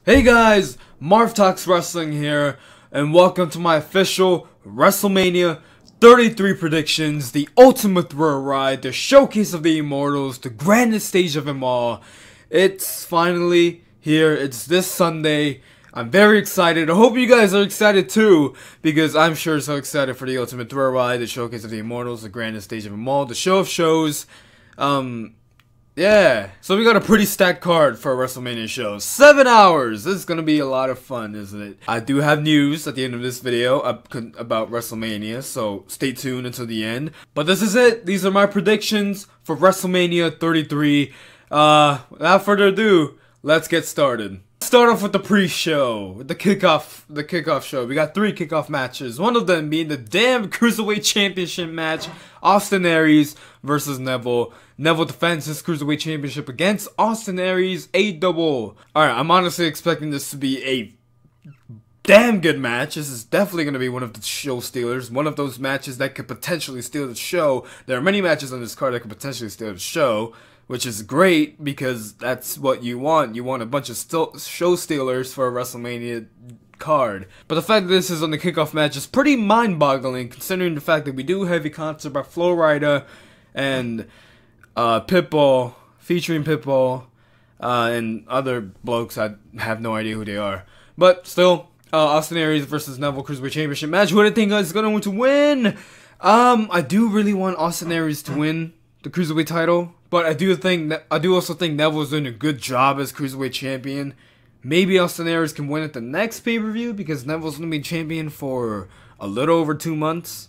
Hey guys, Marv Talks Wrestling here, and welcome to my official WrestleMania 33 predictions, the ultimate thrill ride, the showcase of the immortals, the grandest stage of them all. It's finally here, it's this Sunday. I'm very excited. I hope you guys are excited too, because I'm sure so excited for the ultimate thrill ride, the showcase of the immortals, the grandest stage of them all, the show of shows. Yeah, so we got a pretty stacked card for a WrestleMania show. 7 hours! This is gonna be a lot of fun, isn't it? I do have news at the end of this video about WrestleMania, so stay tuned until the end. But this is it. These are my predictions for WrestleMania 33. Without further ado, let's get started. Start off with the pre-show, the kickoff show. We got 3 kickoff matches. One of them being the damn Cruiserweight Championship match. Austin Aries versus Neville. Neville defends his Cruiserweight Championship against Austin Aries, a double. Alright, I'm honestly expecting this to be a damn good match. This is definitely going to be one of the show stealers. One of those matches that could potentially steal the show. There are many matches on this card that could potentially steal the show, which is great because that's what you want. You want a bunch of show stealers for a WrestleMania card. But the fact that this is on the kickoff match is pretty mind-boggling, considering the fact that we do have a concert by Flo Rida and Pitbull, featuring Pitbull, and other blokes. I have no idea who they are. But still, Austin Aries versus Neville Cruiserweight Championship match. Who do you think is going to win? I do really want Austin Aries to win the Cruiserweight title, but I do also think Neville's doing a good job as Cruiserweight champion. Maybe Austin Aries can win at the next pay-per-view because Neville's going to be champion for a little over 2 months.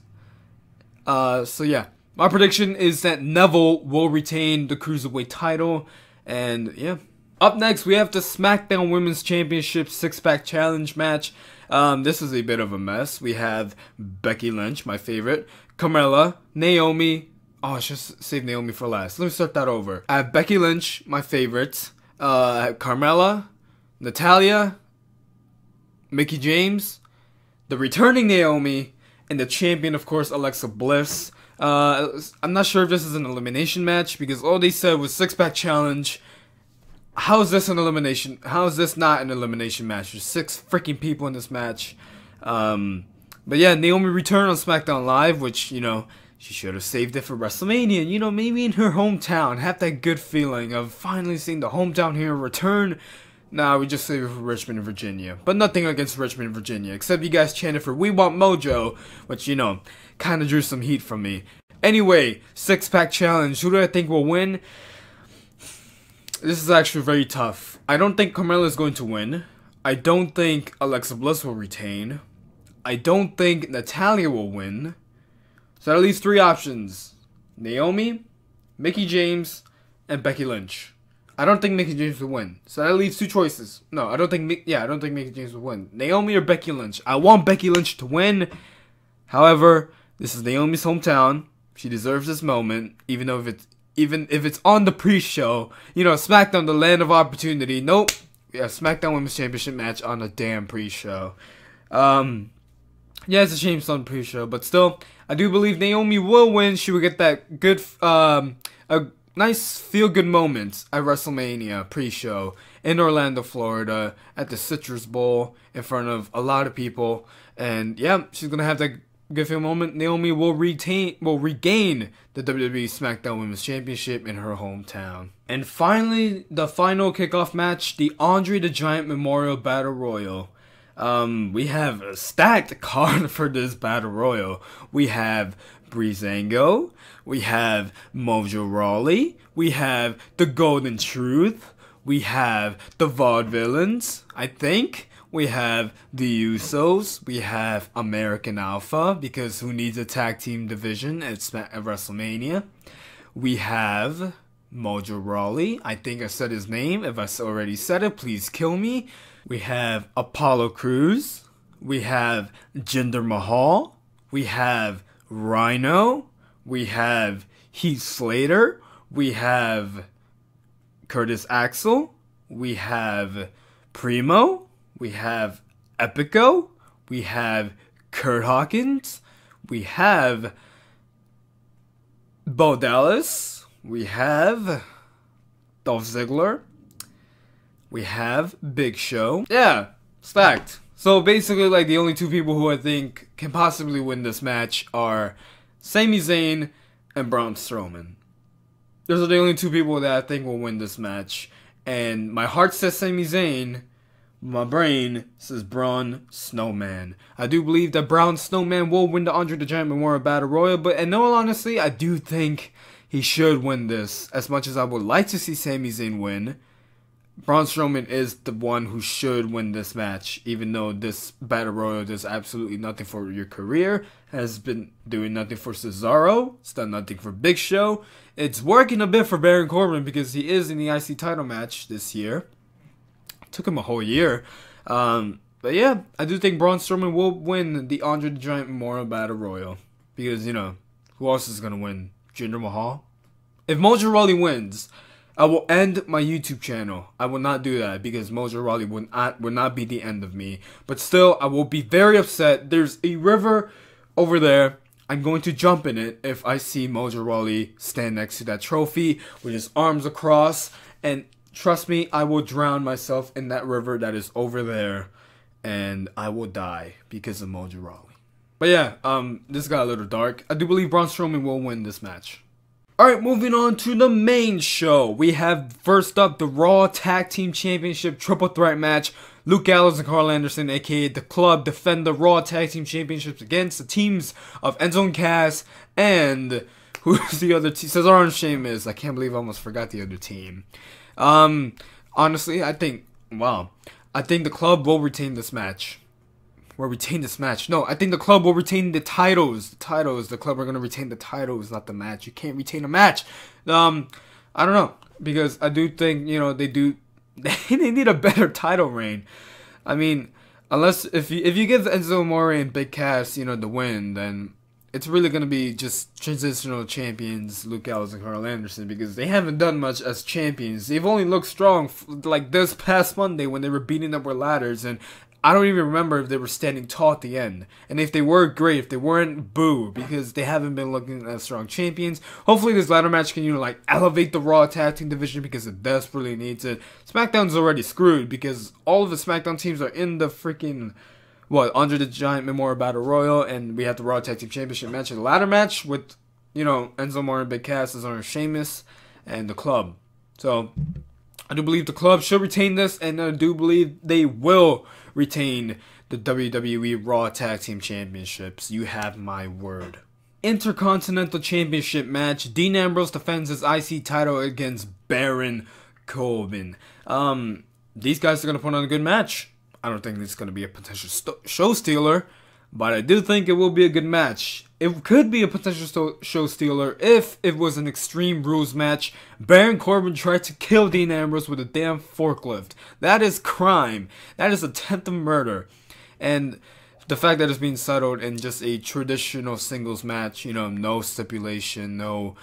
So yeah, my prediction is that Neville will retain the Cruiserweight title, and yeah. Up next, we have the SmackDown Women's Championship 6-pack challenge match. This is a bit of a mess. We have Becky Lynch, my favorite, Carmella, Naomi. Oh, I should save Naomi for last. Let me start that over. I have Becky Lynch, my favorite, Carmella, Natalya, Mickie James, the returning Naomi, and the champion, of course, Alexa Bliss. I'm not sure if this is an elimination match because all they said was 6-pack challenge. How is this an elimination? How is this not an elimination match? There's 6 freaking people in this match. But yeah, Naomi returned on SmackDown Live, which, you know, she should have saved it for WrestleMania. You know, maybe in her hometown. Have that good feeling of finally seeing the hometown hero return. Nah, we just saved it for Richmond, Virginia. But nothing against Richmond, Virginia. Except you guys chanted for We Want Mojo, which, you know, kind of drew some heat from me. Anyway, 6-pack challenge. Who do I think will win? This is actually very tough. I don't think Carmella is going to win. I don't think Alexa Bliss will retain. I don't think Natalya will win. So that leaves 3 options. Naomi, Mickie James, and Becky Lynch. I don't think Mickie James will win. So that leaves 2 choices. No, I don't think Mickie James will win. Naomi or Becky Lynch. I want Becky Lynch to win. However, this is Naomi's hometown. She deserves this moment, even if it's on the pre-show. You know, SmackDown, the land of opportunity. Nope. We have SmackDown Women's Championship match on the damn pre-show. Yeah, it's a shame it's on the pre-show, but still, I do believe Naomi will win. She will get that good, a nice feel-good moment at WrestleMania pre-show in Orlando, Florida, at the Citrus Bowl in front of a lot of people. And yeah, she's gonna have that good feel moment. Naomi will regain the WWE SmackDown Women's Championship in her hometown. And finally, the final kickoff match, the Andre the Giant Memorial Battle Royal. We have a stacked card for this Battle Royal. We have Breezango, we have Mojo Rawley, we have the Golden Truth, we have the Vaudevillains, I think. We have the Usos, we have American Alpha, because who needs a tag team division at WrestleMania? We have Mojo Rawley, I think I said his name. If I already said it, please kill me. We have Apollo Crews, we have Jinder Mahal, we have Rhino, we have Heath Slater, we have Curtis Axel, we have Primo, we have Epico, we have Kurt Hawkins, we have Bo Dallas, we have Dolph Ziggler, we have Big Show. Yeah, stacked. So basically, like, the only two people who I think can possibly win this match are Sami Zayn and Braun Strowman. Those are the only two people that I think will win this match. And my heart says Sami Zayn, my brain says Braun Strowman. I do believe that Braun Strowman will win the Andre the Giant Memorial Battle Royal, but in all honesty, I do think he should win this. As much as I would like to see Sami Zayn win, Braun Strowman is the one who should win this match, even though this Battle Royal does absolutely nothing for your career, has been doing nothing for Cesaro, it's done nothing for Big Show. It's working a bit for Baron Corbin because he is in the IC title match this year. It took him a whole year. But yeah, I do think Braun Strowman will win the Andre the Giant Memorial Battle Royal. Because, you know, who else is going to win? Jinder Mahal? If Mojo Rawley wins, I will end my YouTube channel. I will not do that because Mojo Rawley would not be the end of me. But still, I will be very upset. There's a river over there. I'm going to jump in it if I see Mojo Rawley stand next to that trophy with his arms across. And trust me, I will drown myself in that river that is over there. And I will die because of Mojo Rawley. But yeah, this got a little dark. I do believe Braun Strowman will win this match. Alright, moving on to the main show. We have first up the Raw Tag Team Championship Triple Threat match. Luke Gallows and Carl Anderson, aka The Club, defend the Raw Tag Team Championships against the teams of Enzo and Cass and who's the other team? Cesaro and Sheamus. I can't believe I almost forgot the other team. Honestly, I think the Club will retain this match. No, I think the Club will retain the titles. The Club are going to retain the titles, not the match. You can't retain a match. I don't know. Because I do think, you know, they need a better title reign. I mean, unless, if you give Enzo Amore and Big Cass, you know, the win, then it's really going to be just transitional champions, Luke Gallows and Carl Anderson, because they haven't done much as champions. They've only looked strong, like this past Monday when they were beating up with ladders, and I don't even remember if they were standing tall at the end. And if they were, great. If they weren't, boo. Because they haven't been looking as strong champions. Hopefully this ladder match can, you know, like, elevate the Raw Tag Team division because it desperately needs it. SmackDown's already screwed because all of the SmackDown teams are in the freaking, Andre the Giant Memorial Battle Royal. And we have the Raw Tag Team Championship match and the ladder match with, you know, Enzo Amore and Big Cass, Cesaro and Sheamus, and the Club. So, I do believe the Club should retain this, and I do believe they will retain the WWE Raw Tag Team Championships. You have my word. Intercontinental Championship match. Dean Ambrose defends his IC title against Baron Corbin. These guys are going to put on a good match. I don't think this is going to be a potential show stealer, but I do think it will be a good match. It could be a potential show stealer if it was an Extreme Rules match. Baron Corbin tried to kill Dean Ambrose with a damn forklift. That is crime. That is attempted murder. And the fact that it's being settled in just a traditional singles match, you know, no stipulation, no,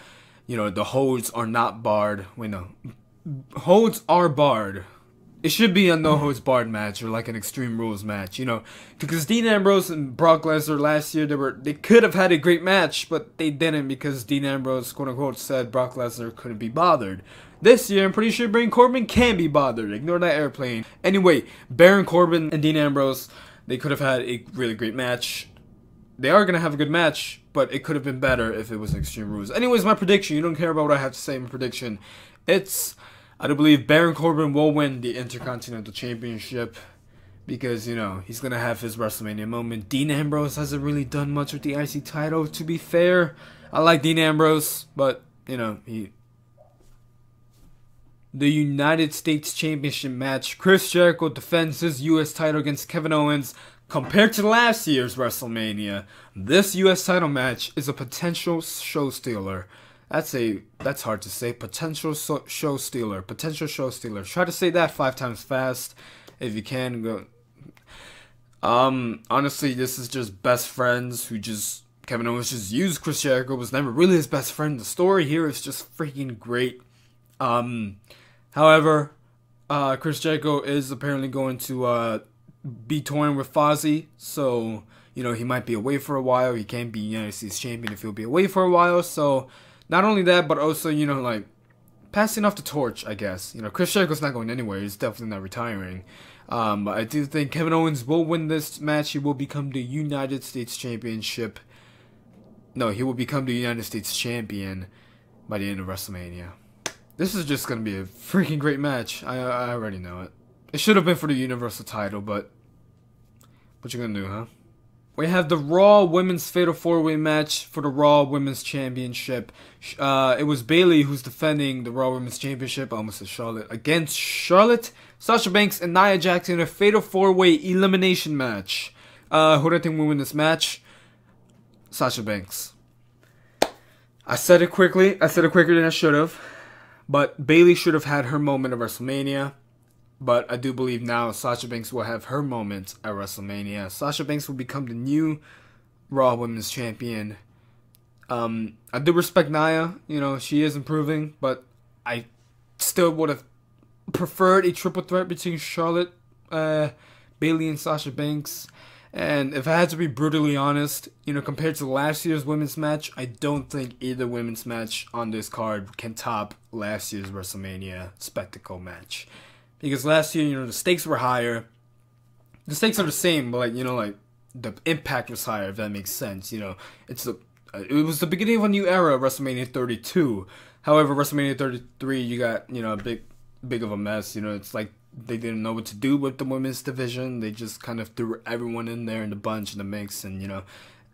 you know, the holds are not barred. Wait, no. Holds are barred. It should be a no-holds-barred match or like an Extreme Rules match, you know, because Dean Ambrose and Brock Lesnar last year, they could have had a great match, but they didn't because Dean Ambrose, quote-unquote, said Brock Lesnar couldn't be bothered. This year, I'm pretty sure Baron Corbin can be bothered. Ignore that airplane. Anyway, Baron Corbin and Dean Ambrose, they could have had a really great match. They are going to have a good match, but it could have been better if it was Extreme Rules. Anyways, my prediction, you don't care about what I have to say in my prediction. I do believe Baron Corbin will win the Intercontinental Championship because, you know, he's going to have his WrestleMania moment. Dean Ambrose hasn't really done much with the IC title, to be fair. I like Dean Ambrose, but, you know, the United States Championship match. Chris Jericho defends his U.S. title against Kevin Owens. Compared to last year's WrestleMania, this U.S. title match is a potential show stealer. That's hard to say. Potential show stealer. Try to say that 5 times fast if you can. Go. Honestly, this is just best friends who Kevin Owens just used Chris Jericho. Was never really his best friend. The story here is just freaking great. However, Chris Jericho is apparently going to be touring with Fozzy, so you know he might be away for a while. He can't be United States champion if he'll be away for a while. So. Not only that, but also, you know, like, passing off the torch, I guess. You know, Chris Jericho's not going anywhere. He's definitely not retiring. But I do think Kevin Owens will win this match. He will become the United States Championship. No, he will become the United States Champion by the end of WrestleMania. This is just going to be a freaking great match. I already know it. It should have been for the Universal title, but what you going to do, huh? We have the Raw Women's Fatal 4-Way match for the Raw Women's Championship. It was Bayley who's defending the Raw Women's Championship. I almost said Charlotte. Against Charlotte, Sasha Banks, and Nia Jax in a Fatal 4-Way elimination match. Who do I think will win this match? Sasha Banks. I said it quickly. I said it quicker than I should have. But Bayley should have had her moment at WrestleMania. But I do believe now Sasha Banks will have her moment at WrestleMania. Sasha Banks will become the new Raw Women's Champion. I do respect Nia. You know, she is improving. But I still would have preferred a triple threat between Charlotte, Bayley, and Sasha Banks. And if I had to be brutally honest, you know, compared to last year's women's match, I don't think either women's match on this card can top last year's WrestleMania spectacle match. Because last year, you know, the stakes were higher. The stakes are the same, but, like, you know, like, the impact was higher, if that makes sense. You know, it was the beginning of a new era, WrestleMania 32. However, WrestleMania 33, you got, you know, a big of a mess. You know, it's like they didn't know what to do with the women's division. They just kind of threw everyone in there in the bunch, in the mix, and, you know,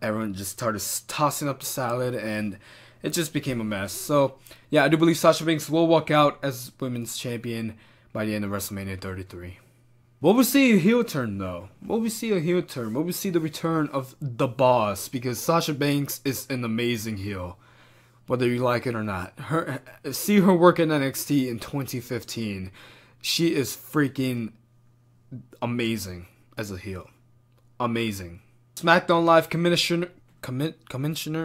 everyone just started tossing up the salad, and it just became a mess. So, yeah, I do believe Sasha Banks will walk out as women's champion by the end of WrestleMania 33. Will we see a heel turn, though? Will we see a heel turn? Will we see the return of the boss? Because Sasha Banks is an amazing heel, whether you like it or not. See her work in NXT in 2015. She is freaking amazing as a heel. Amazing. SmackDown Live Commissioner...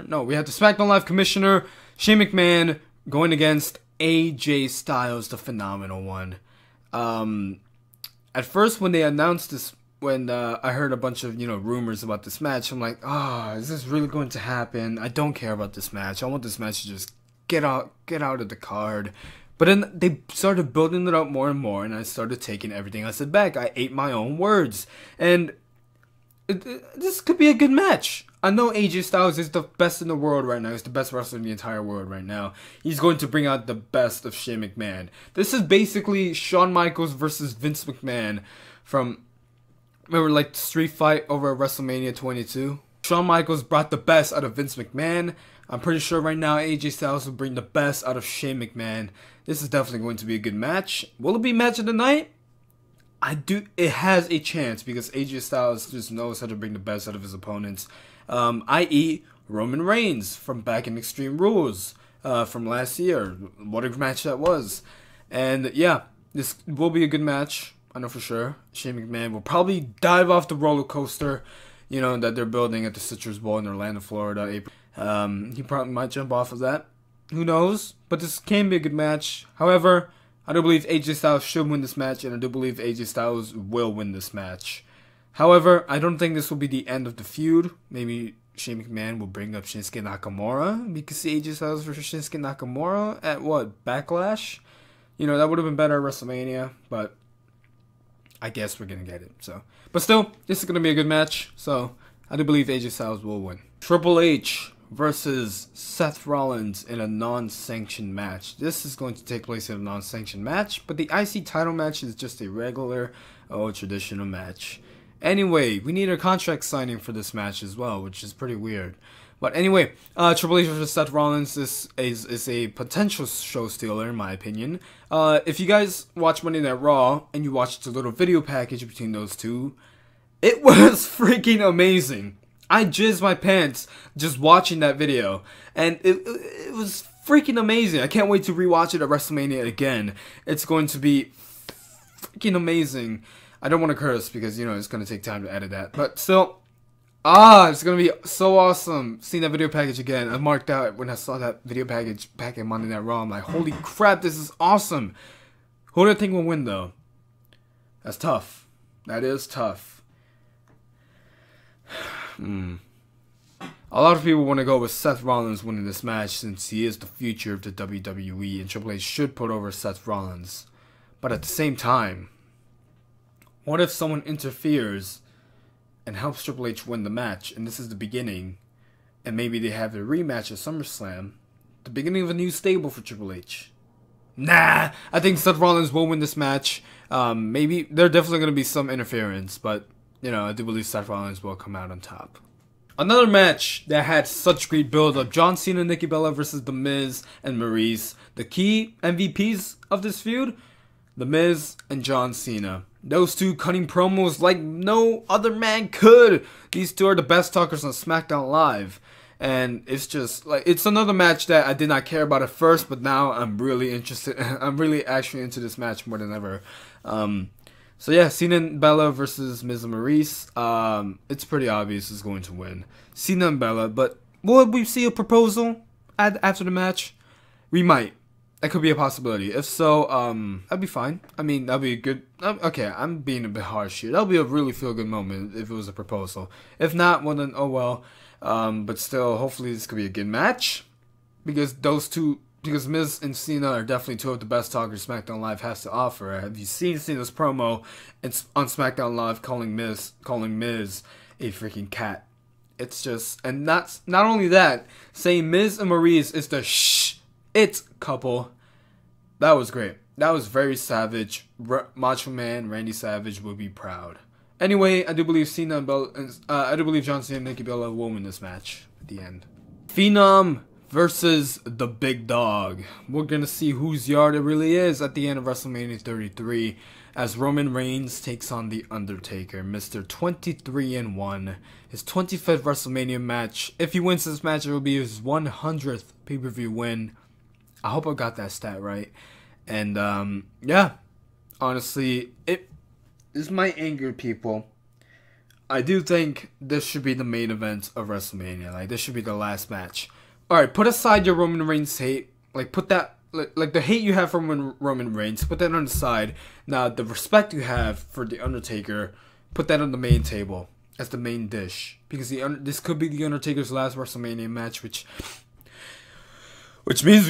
No, we have the SmackDown Live Commissioner, Shane McMahon, going against AJ Styles, the phenomenal one. At first, when they announced this, when I heard a bunch of, you know, rumors about this match, I'm like, is this really going to happen? I don't care about this match. I want this match to just get out of the card. But then they started building it up more and more, and I started taking everything I said back. I ate my own words, and this could be a good match. I know AJ Styles is the best in the world right now. He's the best wrestler in the entire world right now. He's going to bring out the best of Shane McMahon. This is basically Shawn Michaels versus Vince McMahon from, remember, like, the street fight over at WrestleMania 22? Shawn Michaels brought the best out of Vince McMahon. I'm pretty sure right now AJ Styles will bring the best out of Shane McMahon. This is definitely going to be a good match. Will it be match of the night? It has a chance because AJ Styles just knows how to bring the best out of his opponents. I.e. Roman Reigns from back in Extreme Rules from last year. What a match that was. And yeah, this will be a good match. I know for sure. Shane McMahon will probably dive off the roller coaster, you know, that they're building at the Citrus Bowl in Orlando, Florida. He probably might jump off of that. Who knows? But this can be a good match. However, I do believe AJ Styles should win this match, and I do believe AJ Styles will win this match. However, I don't think this will be the end of the feud. Maybe Shane McMahon will bring up Shinsuke Nakamura. We could see AJ Styles versus Shinsuke Nakamura at what? Backlash? You know, that would have been better at WrestleMania, but I guess we're going to get it. So, but still, this is going to be a good match. So, I do believe AJ Styles will win. Triple H versus Seth Rollins in a non-sanctioned match. This is going to take place in a non-sanctioned match, but the IC title match is just a regular, traditional match. Anyway, we need a contract signing for this match as well, which is pretty weird. But anyway, Triple H versus Seth Rollins is a potential show stealer, in my opinion. If you guys watch Monday Night Raw, and you watched the little video package between those two, it was freaking amazing. I jizzed my pants just watching that video, and it was freaking amazing. I can't wait to rewatch it at WrestleMania again. It's going to be freaking amazing. I don't want to curse because, you know, it's going to take time to edit that. But still, it's going to be so awesome seeing that video package again. I marked out when I saw that video package back in Monday Night Raw. I'm like, holy crap, this is awesome. Who do I think will win, though? That's tough. That is tough. A lot of people want to go with Seth Rollins winning this match since he is the future of the WWE and Triple H should put over Seth Rollins. But at the same time, what if someone interferes and helps Triple H win the match and this is the beginning and maybe they have a rematch at SummerSlam, the beginning of a new stable for Triple H? Nah, I think Seth Rollins will win this match. Maybe there definitely going to be some interference, but you know, I do believe Seth Rollins will come out on top. Another match that had such great build-up: John Cena, Nikki Bella versus The Miz and Maurice. The key MVPs of this feud: The Miz and John Cena. Those two cutting promos like no other man could. These two are the best talkers on SmackDown Live. And it's just like, it's another match that I did not care about at first, but now I'm really interested. I'm really actually into this match more than ever. So yeah, Cena and Bella versus Miz and Maurice. It's pretty obvious who's going to win. Cena and Bella, but will we see a proposal after the match? We might. That could be a possibility. If so, that'd be fine. I mean, that'd be a good... okay, I'm being a bit harsh here. That'll be a really feel-good moment if it was a proposal. If not, well then, oh well. But still, hopefully this could be a good match. Because those two... Because Miz and Cena are definitely two of the best talkers SmackDown Live has to offer. Have you seen Cena's promo on SmackDown Live calling Miz a freaking cat? It's just... And not only that, saying Miz and Maurice is the it's couple. That was great. That was very savage. Macho Man Randy Savage will be proud. Anyway, I do believe Cena and Bella, I do believe John Cena and Nikki Bella will win this match at the end. Phenom versus the Big Dog. We're gonna see whose yard it really is at the end of WrestleMania 33 as Roman Reigns takes on The Undertaker, Mr. 23-1. His 25th WrestleMania match. If he wins this match, it will be his 100th pay-per-view win. I hope I got that stat right. And, yeah. Honestly, this might anger people. I do think this should be the main event of WrestleMania. Like, this should be the last match. Alright, put aside your Roman Reigns hate. Like, put that... Like, the hate you have for Roman Reigns, put that on the side. Now, the respect you have for The Undertaker, put that on the main table. As the main dish. Because this could be The Undertaker's last WrestleMania match, which means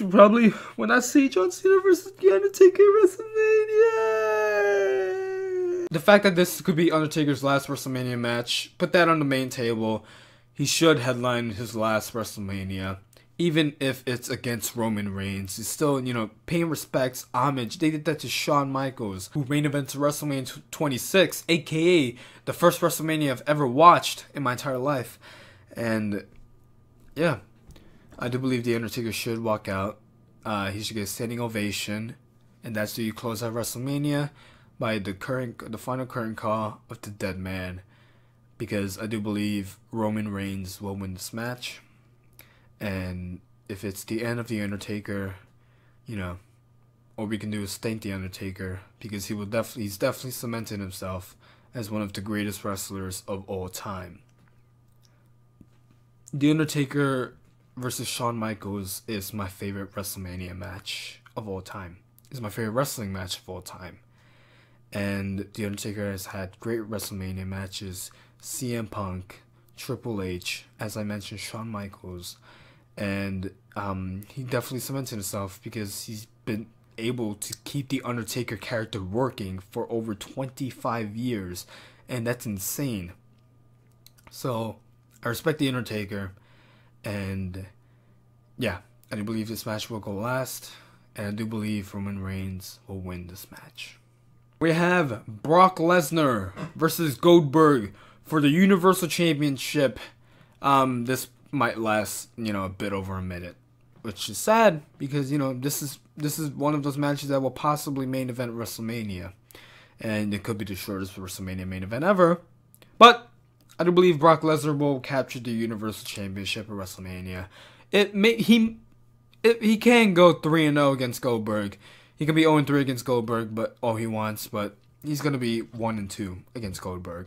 we probably will not see John Cena versus The Undertaker at WrestleMania. The fact that this could be Undertaker's last WrestleMania match, put that on the main table. He should headline his last WrestleMania. Even if it's against Roman Reigns. He's still, you know, paying respects, homage. They did that to Shawn Michaels, who main evented WrestleMania 26, aka the first WrestleMania I've ever watched in my entire life. And, yeah. I do believe The Undertaker should walk out. He should get a standing ovation. And that's how you close out WrestleMania by the final curtain call of the dead man. Because I do believe Roman Reigns will win this match. And if it's the end of The Undertaker, you know, all we can do is thank The Undertaker. Because he's definitely cemented himself as one of the greatest wrestlers of all time. The Undertaker versus Shawn Michaels is my favorite WrestleMania match of all time. It's my favorite wrestling match of all time. And The Undertaker has had great WrestleMania matches. CM Punk, Triple H, as I mentioned, Shawn Michaels. And he definitely cemented himself because he's been able to keep the Undertaker character working for over 25 years. And that's insane. So, I respect The Undertaker. And yeah, I do believe this match will go last, and I do believe Roman Reigns will win this match. We have Brock Lesnar versus Goldberg for the Universal Championship. This might last, you know, a bit over a minute, which is sad because, you know, this is one of those matches that will possibly main event WrestleMania, and it could be the shortest WrestleMania main event ever. But I do believe Brock Lesnar will capture the Universal Championship at WrestleMania. He can go 3-0 against Goldberg. He can be 0-3 against Goldberg, but all he wants. But he's gonna be 1-2 against Goldberg.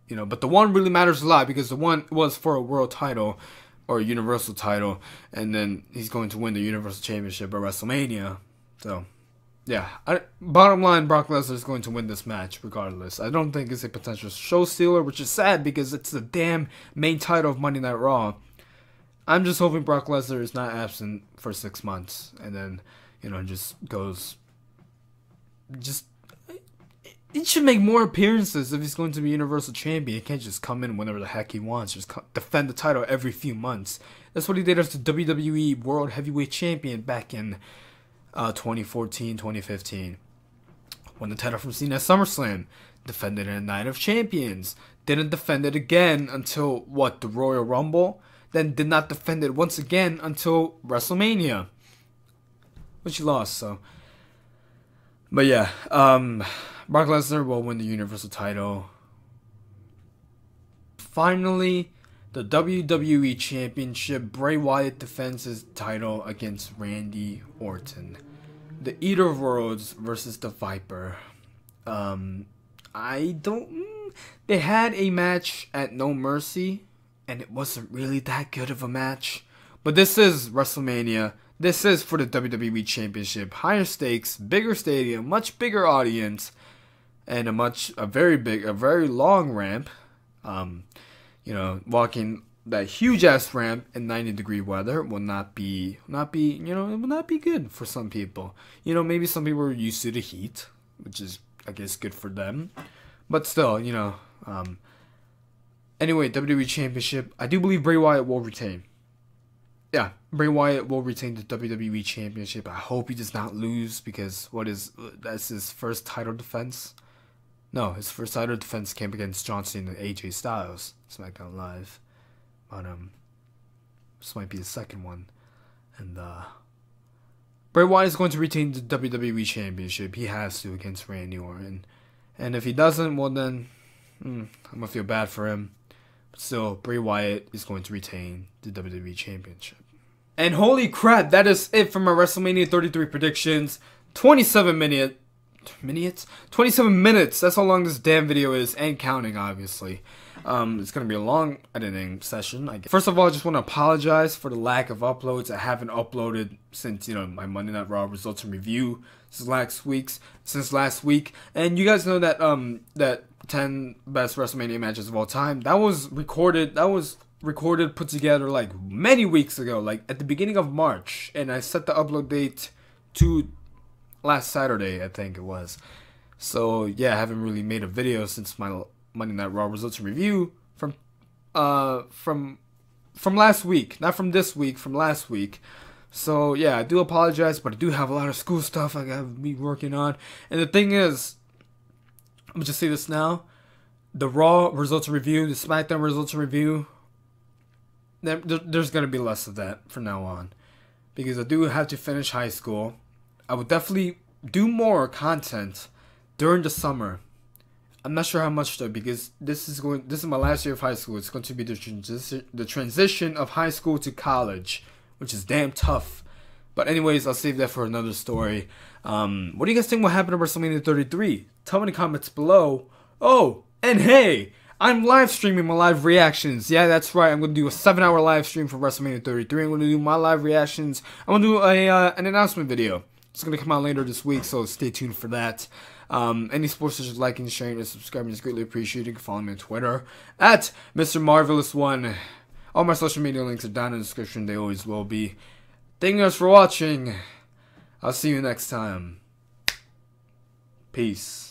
You know, but the one really matters a lot because the one was for a world title or a Universal title, and then he's going to win the Universal Championship at WrestleMania. So, yeah, bottom line, Brock Lesnar is going to win this match regardless. I don't think it's a potential show stealer, which is sad because it's the damn main title of Monday Night Raw. I'm just hoping Brock Lesnar is not absent for 6 months and then, just goes. He should make more appearances if he's going to be Universal Champion. He can't just come in whenever the heck he wants. Just defend the title every few months. That's what he did as the WWE World Heavyweight Champion back in 2014, 2015. Won the title from Cena at SummerSlam. Defended it at Night of Champions. Didn't defend it again until, the Royal Rumble? Then did not defend it once again until WrestleMania. Which he lost, so. But yeah, Brock Lesnar will win the Universal title. Finally, the WWE Championship. Bray Wyatt defends his title against Randy Orton. The Eater of Worlds versus the Viper. They had a match at No Mercy, and it wasn't really that good of a match. But this is WrestleMania. This is for the WWE Championship. Higher stakes, bigger stadium, much bigger audience, and a very long ramp. Walking that huge ass ramp in 90-degree weather will not be good for some people. Maybe some people are used to the heat, which is, I guess, good for them. But still, anyway, WWE Championship. I do believe Bray Wyatt will retain. Yeah, Bray Wyatt will retain the WWE Championship. I hope he does not lose because that's his first title defense. No, his first title defense came against John Cena and AJ Styles, SmackDown Live. But this might be his second one. And Bray Wyatt is going to retain the WWE Championship. He has to against Randy Orton. And if he doesn't, well then, I'm gonna feel bad for him. But still, Bray Wyatt is going to retain the WWE Championship. And holy crap, that is it for my WrestleMania 33 predictions. 27 minutes. 27 minutes. That's how long this damn video is, and counting, obviously. It's gonna be a long editing session. First of all, I just want to apologize for the lack of uploads. I haven't uploaded since my Monday Night Raw results and review since last week. And you guys know that that 10 best WrestleMania matches of all time, that was recorded. Put together like many weeks ago, like at the beginning of March, and I set the upload date to last Saturday, I think it was. So yeah, I haven't really made a video since my Monday Night Raw results and review from last week, not from this week, from last week. So yeah, I do apologize, but I do have a lot of school stuff I gotta be working on. And the thing is, I'm gonna just say this now: the Raw results and review, the SmackDown results and review, there's gonna be less of that from now on, because I do have to finish high school. I will definitely do more content during the summer. I'm not sure how much though, because this is my last year of high school. It's going to be the transition of high school to college, which is damn tough. But anyways, I'll save that for another story. What do you guys think will happen to WrestleMania 33? Tell me in the comments below. Oh, and hey, I'm live streaming my live reactions. Yeah, that's right. I'm going to do a 7-hour live stream for WrestleMania 33. I'm going to do my live reactions. I'm going to do an announcement video. It's going to come out later this week, so stay tuned for that. Any sports such as liking, sharing, and subscribing is greatly appreciated. You can follow me on Twitter at Mr. Marvelous1. All my social media links are down in the description. They always will be. Thank you guys for watching. I'll see you next time. Peace.